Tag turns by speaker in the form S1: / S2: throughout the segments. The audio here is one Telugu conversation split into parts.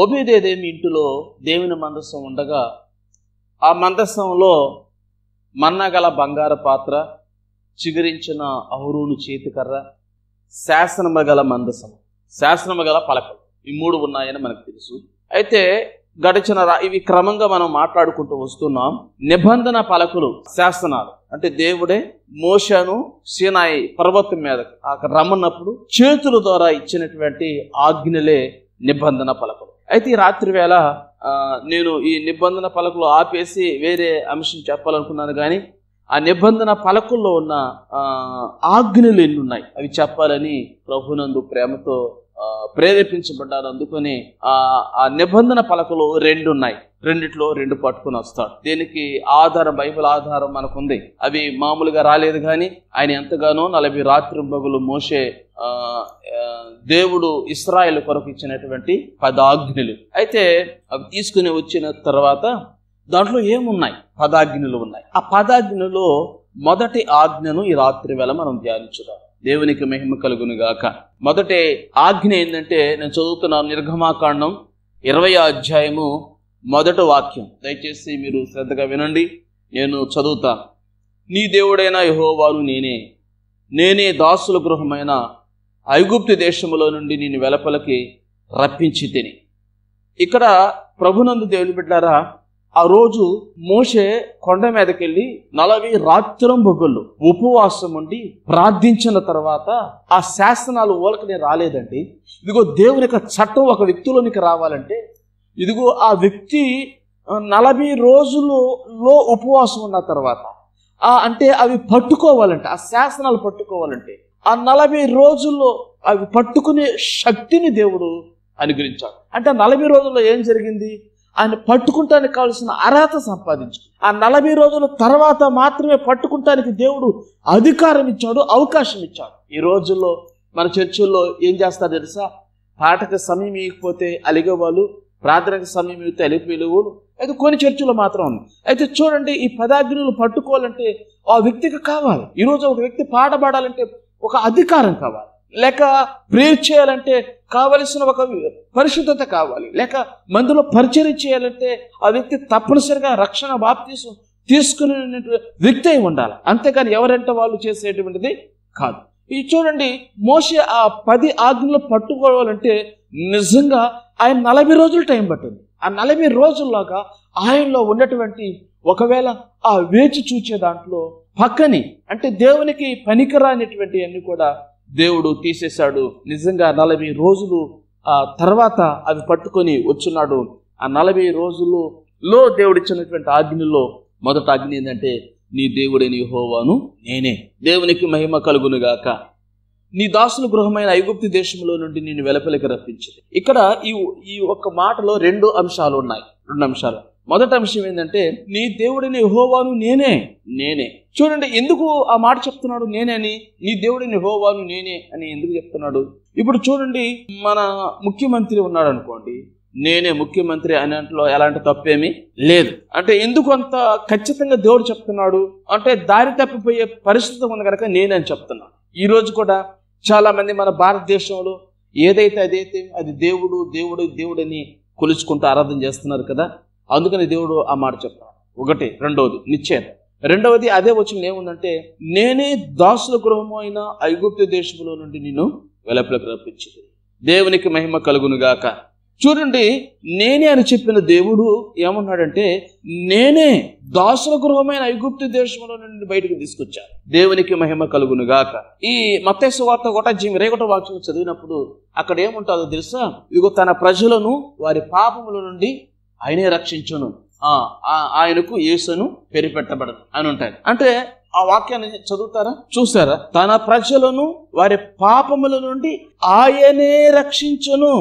S1: ఓబేదేదేమి ఇంటిలో దేవుని మందసం ఉండగా ఆ మందసంలో మన్నగల బంగారు పాత్ర, చిగురించిన అహరోను చేతికర్ర, శాసనము గల మందసం, శాసనము గల పలకలు, ఈ 3 ఉన్నాయని మనకు తెలుసు. అయితే గడిచిన ఇవి క్రమంగా మనం మాట్లాడుకుంటూ వస్తున్నాం. నిబంధన పలకలు, శాసనాలు అంటే దేవుడే మోషేను సీనాయి పర్వతం మీద అక్కడ రమ్మన్నప్పుడు చేతుల ద్వారా ఇచ్చినటువంటి ఆజ్ఞలే నిబంధన పలకలు. అయితే ఈ రాత్రి వేళ నేను ఈ నిబంధన పలకలు ఆపేసి వేరే అంశం చెప్పాలనుకున్నాను, కానీ ఆ నిబంధన పలకల్లో ఉన్న ఆజ్ఞలు ఎన్ని ఉన్నాయి అవి చెప్పాలని ప్రభునందు ప్రేమతో ప్రేరేపించబడ్డారు. అందుకని ఆ నిబంధన పలకలు 2 ఉన్నాయి, రెండిట్లో 2 పట్టుకుని వస్తాడు. దీనికి ఆధారం బైబిల్ ఆధారం మనకుంది. అవి మామూలుగా రాలేదు, కానీ ఆయన ఎంతగానో 40 రాత్రింబగలు మోషే దేవుడు ఇశ్రాయేలు కొరకు ఇచ్చినటువంటి 10 ఆజ్ఞలు. అయితే అవి తీసుకుని వచ్చిన తర్వాత దాంట్లో ఏమున్నాయి? 10 ఆజ్ఞలు ఉన్నాయి. ఆ 10 ఆజ్ఞలో మొదటి ఆజ్ఞను ఈ రాత్రి వేళ మనం ధ్యానించుదాం. దేవునికి మహిమ కలుగును గాక. మొదటి ఆజ్ఞ ఏంటంటే, నేను చదువుతున్నాను నిర్గమాకాండం 20వ అధ్యాయము మొదటి వాక్యం. దయచేసి మీరు శ్రద్ధగా వినండి, నేను చదువుతాను. నీ దేవుడైన యెహోవాను నేనే దాసుల గృహమైన ఐగుప్తు దేశములో నుండి నేను వెలుపలికి రప్పించి తిని. ఇక్కడ ప్రభునందు దేవుని బిడ్డారా, ఆ రోజు మోషే కొండ మీదకెళ్ళి 40 రాత్రింబగళ్ళు ఉపవాసం ఉండి ప్రార్థించిన తర్వాత ఆ శాసనాలు ఊలకనే రాలేదండి. ఇదిగో దేవుని యొక్క చట్టం ఒక వ్యక్తిలోనికి రావాలంటే, ఇదిగో ఆ వ్యక్తి 40 రోజులలో ఉపవాసం ఉన్న తర్వాత అంటే అవి పట్టుకోవాలంటే, ఆ శాసనాలు పట్టుకోవాలంటే ఆ 40 రోజుల్లో అవి పట్టుకునే శక్తిని దేవుడు అనుగ్రహించాడు. అంటే 40 రోజుల్లో ఏం జరిగింది? ఆయన పట్టుకుంటానికి కావాల్సిన అర్హత సంపాదించుకుంది. ఆ 40 రోజుల తర్వాత మాత్రమే పట్టుకుంటానికి దేవుడు అధికారం ఇచ్చాడు, అవకాశం ఇచ్చాడు. ఈ రోజుల్లో మన చర్చిల్లో ఏం చేస్తారు తెలుసా? పాటకి సమయం ఇవ్వకపోతే అలిగేవాళ్ళు, ప్రార్థనకు సమయం ఇవ్వతే అలిపిలువులు. అయితే కొన్ని చర్చిలో మాత్రం ఉంది. అయితే చూడండి, ఈ 10 ఆజ్ఞలు పట్టుకోవాలంటే ఆ వ్యక్తికి కావాలి. ఈరోజు ఒక వ్యక్తి పాట పాడాలంటే ఒక అధికారం కావాలి, లేక ప్రేయర్ చేయాలంటే కావలసిన ఒక పరిశుద్ధత కావాలి, లేక మందులో పరిచర్య చేయాలంటే ఆ వ్యక్తి తప్పనిసరిగా రక్షణ బాప్తీసం తీసుకునే వ్యక్తి అయి ఉండాలి. అంతేగాని ఎవరంటే వాళ్ళు చేసేటువంటిది కాదు. ఇది చూడండి, మోషే ఆ 10 ఆజ్ఞలు పట్టుకోవాలంటే నిజంగా ఆయన 40 రోజులు టైం పట్టింది. ఆ 40 రోజుల్లాగా ఆయనలో ఉన్నటువంటి ఒకవేళ ఆ వేచి చూచే దాంట్లో పక్కని అంటే దేవునికి పనికిరానిటువంటి అన్ని కూడా దేవుడు తీసేశాడు. నిజంగా 40 రోజులు తర్వాత అవి పట్టుకొని వచ్చున్నాడు. ఆ 40 రోజుల్లో దేవుడిచ్చినటువంటి ఆజ్ఞలో మొదటి ఆజ్ఞ ఏంటంటే, నీ దేవుడైన యెహోవాను నేనే. దేవునికి మహిమ కలుగును గాక. నీ దాసుల గృహమైన ఐగుప్తు దేశంలో నుండి నేను వెలుపలికి రప్పించింది. ఇక్కడ ఈ ఒక్క మాటలో 2 అంశాలు ఉన్నాయి. 2 అంశాలు. మొదటి అంశం ఏంటంటే, నీ దేవుడైన యెహోవాను నేనే. చూడండి, ఎందుకు ఆ మాట చెప్తున్నాడు నేనే అని? నీ దేవుడైన యెహోవాను నేనే అని ఎందుకు చెప్తున్నాడు? ఇప్పుడు చూడండి, మన ముఖ్యమంత్రి ఉన్నాడు అనుకోండి, నేనే ముఖ్యమంత్రి అనేంట్లో ఎలాంటి తప్పేమీ లేదు. అంటే ఎందుకు అంత ఖచ్చితంగా దేవుడు చెప్తున్నాడు అంటే, దారి తప్పిపోయే పరిస్థితి ఉంది కనుక నేనని చెప్తున్నాను. ఈ రోజు కూడా చాలా మంది మన భారతదేశంలో ఏదైతే అది దేవుడని కొలుచుకుంటూ ఆరాధన చేస్తున్నారు కదా. అందుకని దేవుడు ఆ మాట చెప్తాడు. ఒకటి. రెండవది నిశ్చయం. రెండవది అదే వచనం ఏముందంటే, నేనే దాసుల గృహము అయిన ఐగుప్తు దేశంలో నుండి నిన్ను వెలుపలికి రప్పించింది. దేవునికి మహిమ కలుగును గాక. చూడండి, నేనే అని చెప్పిన దేవుడు ఏమన్నాడంటే, నేనే దాసుల గృహమైన ఐగుప్తు దేశంలో నుండి బయటకు తీసుకొచ్చాను. దేవునికి మహిమ కలుగును గాక. ఈ మత్తయి సువార్త 1:21 వాక్యం చదివినప్పుడు అక్కడ ఏముంటుందో తెలుసా? ఇదిగో తన ప్రజలను వారి పాపముల నుండి ఆయనే రక్షించును, ఆయనకు యేసును పేరు పెట్టబడను అని ఉంటాయి. అంటే ఆ వాక్యాన్ని చదువుతారా? చూసారా? తన ప్రజలను వారి పాపముల నుండి ఆయనే రక్షించును.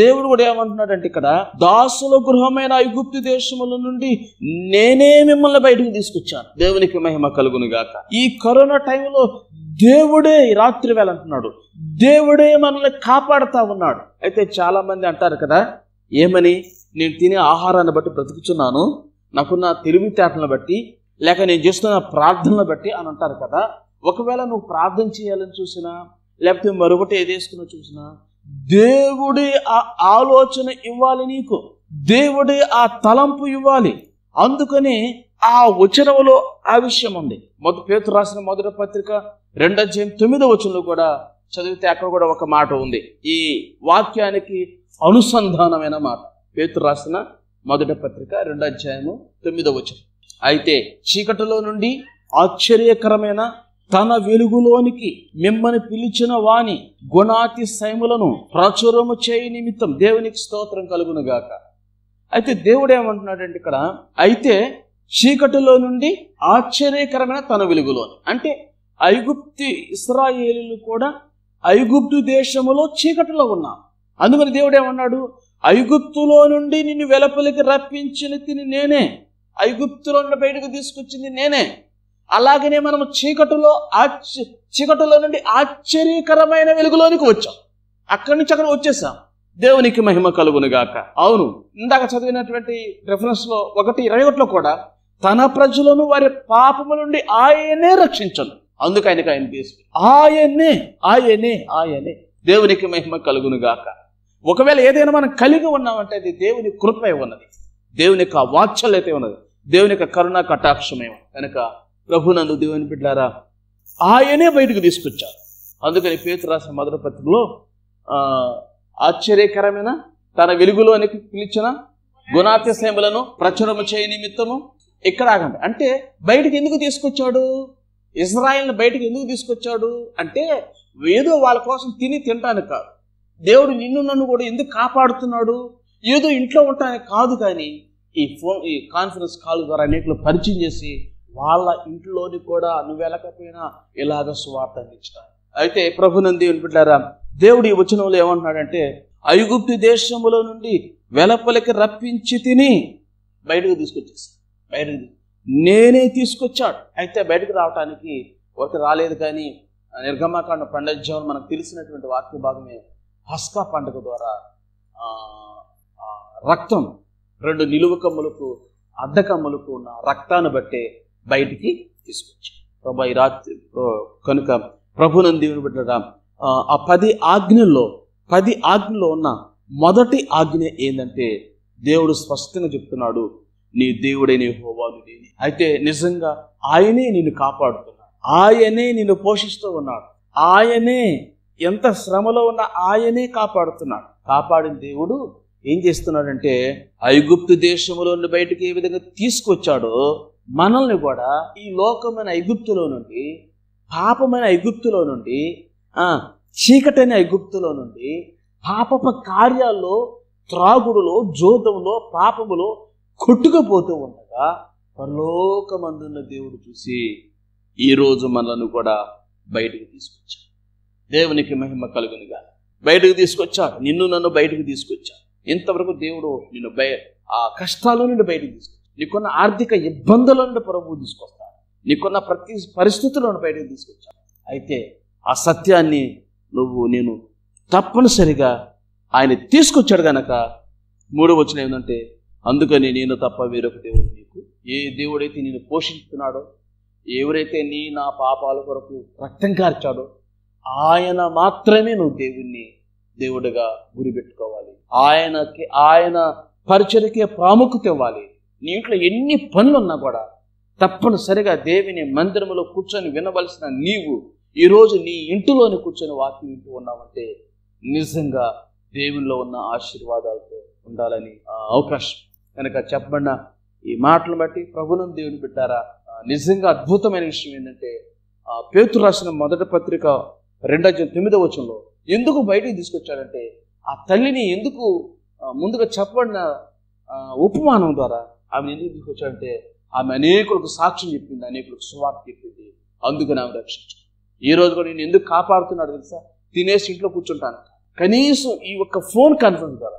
S1: దేవుడు కూడా ఏమంటున్నాడంటే, ఇక్కడ దాసుల గృహమైన ఐగుప్తు దేశముల నుండి నేనే మిమ్మల్ని బయటకు తీసుకొచ్చాను. దేవునికి మహిమ కలుగును గాక. ఈ కరోనా టైంలో దేవుడే ఈ రాత్రి వేళ అంటున్నాడు, దేవుడే మనల్ని కాపాడుతా ఉన్నాడు. అయితే చాలా మంది అంటారు కదా, ఏమని? నేను తినే ఆహారాన్ని బట్టి బ్రతుకుతున్నాను, నాకున్న తెలివితేటలను బట్టి, లేక నేను చేస్తున్న ప్రార్థనలు బట్టి అని అంటారు కదా. ఒకవేళ నువ్వు ప్రార్థన చేయాలని చూసినా, లేకపోతే మరొకటి ఏదేసుకున్నా చూసినా, దేవుడి ఆ ఆలోచన ఇవ్వాలి, నీకు దేవుడి ఆ తలంపు ఇవ్వాలి. అందుకని ఆ వచనంలో ఆ విషయం ఉంది. పేతురు రాసిన మొదటి పత్రిక 2:9 కూడా చదివితే అక్కడ కూడా ఒక మాట ఉంది, ఈ వాక్యానికి అనుసంధానమైన మాట. పేతురు రాసిన మొదటి పత్రిక 2:9. అయితే చీకటిలో నుండి ఆశ్చర్యకరమైన తన వెలుగులోనికి మిమ్మల్ని పిలిచిన వాని గుణాతిశయములను ప్రచురము చేయ నిమిత్తం దేవునికి స్తోత్రం కలుగును గాక. అయితే దేవుడు ఏమంటున్నాడంటే ఇక్కడ, అయితే చీకటిలో నుండి ఆశ్చర్యకరమైన తన వెలుగులోని, అంటే ఐగుప్తు ఇశ్రాయేలీయులు కూడా ఐగుప్తు దేశములో చీకటిలో ఉన్నారు. అందుకని దేవుడు ఏమన్నాడు, ఐగుప్తులో నుండి నిన్ను వెలుపలికి రప్పించిన తిని నేనే, ఐగుప్తులో నుండి బయటకు తీసుకొచ్చింది నేనే. అలాగనే మనము చీకటిలో నుండి ఆశ్చర్యకరమైన వెలుగులోనికి వచ్చాం. అక్కడి నుంచి అక్కడ వచ్చేసాం. దేవునికి మహిమ కలుగును గాక. అవును, ఇందాక చదివినటువంటి రెఫరెన్స్ లో 1:21 కూడా తన ప్రజలను వారి పాపము నుండి ఆయనే రక్షించను, అందుకు ఆయన తీసుకు ఆయనే దేవునికి మహిమ కలుగును గాక. ఒకవేళ ఏదైనా మనం కలిగి ఉన్నామంటే అది దేవుని కృపే ఉన్నది, దేవుని యొక్క వాత్సల్యత ఉన్నది, దేవుని యొక్క కరుణ కటాక్షమే. కనుక ప్రభునందు దేవుని బిడ్డలారా, ఆయనే బయటకు తీసుకొచ్చారు. అందుకని పేతురు రాసిన మొదటి పత్రికలో ఆశ్చర్యకరమైన తన వెలుగులోనికి పిలిచిన గుణాతిశయములను ప్రచురము చేయ నిమిత్తము. ఇక్కడ ఆగండి, అంటే బయటకు ఎందుకు తీసుకొచ్చాడు? ఇశ్రాయేలును బయటకు ఎందుకు తీసుకొచ్చాడు అంటే ఏదో వాళ్ళ కోసం తినటానికి కాదు. దేవుడు నిన్ను నన్ను కూడా ఎందుకు కాపాడుతున్నాడు, ఏదో ఇంట్లో ఉండటానికి కాదు. కానీ ఈ కాన్ఫరెన్స్ కాల్ ద్వారా అనేకలు పరిచయం చేసి వాళ్ళ ఇంట్లోని కూడా నువ్వు వెళ్ళకపోయినా ఇలాగ సువార్త అందించడానికి. అయితే ప్రభునంది బిడ్డలారా, దేవుడు ఈ వచనంలో ఏమంటున్నాడంటే, ఐగుప్తు దేశములో నుండి వెలుపలికి రప్పించి తిని బయటకు తీసుకొచ్చేసాడు. బయటకు నేనే తీసుకొచ్చాడు. అయితే బయటకు రావటానికి ఒకటి రాలేదు. కానీ నిర్గమాకాండ 12 మనకు తెలిసినటువంటి వాక్య భాగమే, పస్కా పండుగ ద్వారా రక్తం 2 నిలువ కమ్ములకు అడ్డకమ్ములకు ఉన్న రక్తాన్ని బట్టే బయటికి తీసుకొచ్చాడు ప్రభా ఈ రాత్రి. కనుక ప్రభునందు దేవుని బిడ్డలారా, ఆ 10 ఆజ్ఞల్లో ఉన్న మొదటి ఆజ్ఞ ఏంటంటే, దేవుడు స్పష్టంగా చెప్తున్నాడు, నీ దేవుడైన యెహోవాను నేనే. అయితే నిజంగా ఆయనే నిన్ను కాపాడుతున్నాడు, ఆయనే నిన్ను పోషిస్తూ ఉన్నాడు, ఆయనే ఎంత శ్రమలో ఉన్న ఆయనే కాపాడుతున్నాడు. కాపాడిన దేవుడు ఏం చేస్తున్నాడంటే, ఐగుప్తు దేశంలో నుండి బయటకు ఏ విధంగా తీసుకొచ్చాడో మనల్ని కూడా ఈ లోకమైన ఐగుప్తులో నుండి, పాపమైన ఐగుప్తులో నుండి, చీకటైన ఐగుప్తులో నుండి, పాపప కార్యాల్లో, త్రాగుడులో, జోదంలో, పాపములో కొట్టుకుపోతూ ఉండగా పరలోకమందున్న దేవుడు చూసి ఈరోజు మనల్ని కూడా బయటకు తీసుకొచ్చాడు. దేవునికి మహిమ కలుగునుగా. బయటకు తీసుకొచ్చాడు, నిన్ను నన్ను బయటకు తీసుకొచ్చాడు. ఇంతవరకు దేవుడు నిన్ను ఆ కష్టాల నుండి బయటకు తీసుకొచ్చాడు. నీకున్న ఆర్థిక ఇబ్బందుల నుండి ప్రభువు తీసుకొస్తాడు. నీకున్న ప్రతి పరిస్థితులను బయటకు తీసుకొచ్చాడు. అయితే ఆ సత్యాన్ని నేను తప్పనిసరిగా ఆయన తీసుకొచ్చాడు గనక 3వ వచనం ఏంటంటే, అందుకని నేను తప్ప వేరొక దేవుడు నీకు. ఏ దేవుడైతే నేను పోషిస్తున్నాడో, ఎవరైతే నా పాపాల కొరకు రక్తం కార్చాడో ఆయన మాత్రమే నువ్వు దేవుడిగా గురిపెట్టుకోవాలి. ఆయన పరిచర్యకే ప్రాముఖ్యత ఇవ్వాలి. నీ ఇంట్లో ఎన్ని పనులున్నా కూడా తప్పనిసరిగా దేవుని మందిరంలో కూర్చొని వినవలసిన నీవు ఈరోజు నీ ఇంటిలోని కూర్చొని వాక్యం వింటూ ఉన్నావంటే నిజంగా దేవునిలో ఉన్న ఆశీర్వాదాలతో ఉండాలని అవకాశం. కనుక చెప్పబడిన ఈ మాటలు బట్టి ప్రభువును దేవుని బిడ్డారా, నిజంగా అద్భుతమైన విషయం ఏంటంటే, పేతురు రాసిన మొదటి పత్రిక 2:9 ఎందుకు బయటికి తీసుకొచ్చాడంటే, ఆ తల్లిని ఎందుకు ముందుగా చెప్పబడిన ఉపమానం ద్వారా ఆమె ఎందుకు తీసుకొచ్చాడంటే, ఆమె అనేకులకు సాక్ష్యం చెప్పింది, అనేకులకు సువార్త చెప్పింది. అందుకని ఆమె రక్షించు. ఈ రోజు కూడా నేను ఎందుకు కాపాడుతున్నాడు తెలుసా? తినేసి ఇంట్లో కూర్చుంటాను. కనీసం ఈ ఒక్క ఫోన్ కాన్ఫరెన్స్ ద్వారా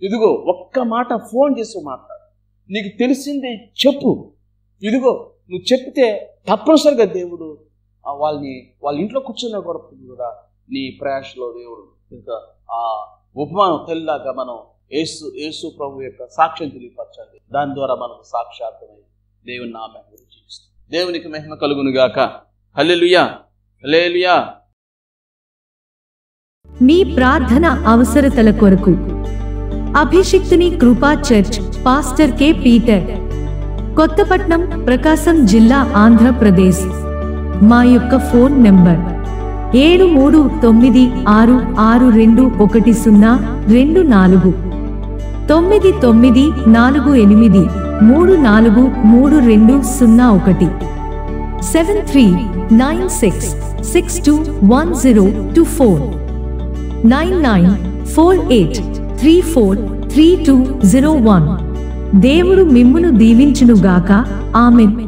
S1: ఇదిగో ఒక్క మాట ఫోన్ చేసి మాట్లాడు, నీకు తెలిసిందే చెప్పు. ఇదిగో నువ్వు చెప్తే తప్పనిసరిగా దేవుడు వాళ్ళ ఇంట్లో కూర్చున్నా కూడా నీ ప్రయాసలో దేవుడు ఇంకా ఆ ఉపమానం తెల్లాగా మనం యేసు ప్రభు యొక్క సాక్ష్యం తెలియపరచండి. దాని ద్వారా మనం సాక్షాత్మై దేవుని నామం గురించి జీవిస్తాం. దేవునికి మహిమ కలుగును గాక. హల్లెలూయా, హల్లెలూయా.
S2: మీ ప్రార్థన అవసరతల కొరకు అభిషిక్తుని Kripa church, pastor K. Peter, Kothapatnam, Prakasam జిల్లా, ఆంధ్రప్రదేశ్. మా యొక్క ఫోన్ నంబర్ 7396621024, 9948343201, 7396621024, 9948343201. దేవుడు మిమ్మును దీవించునుగాక. ఆమేన్.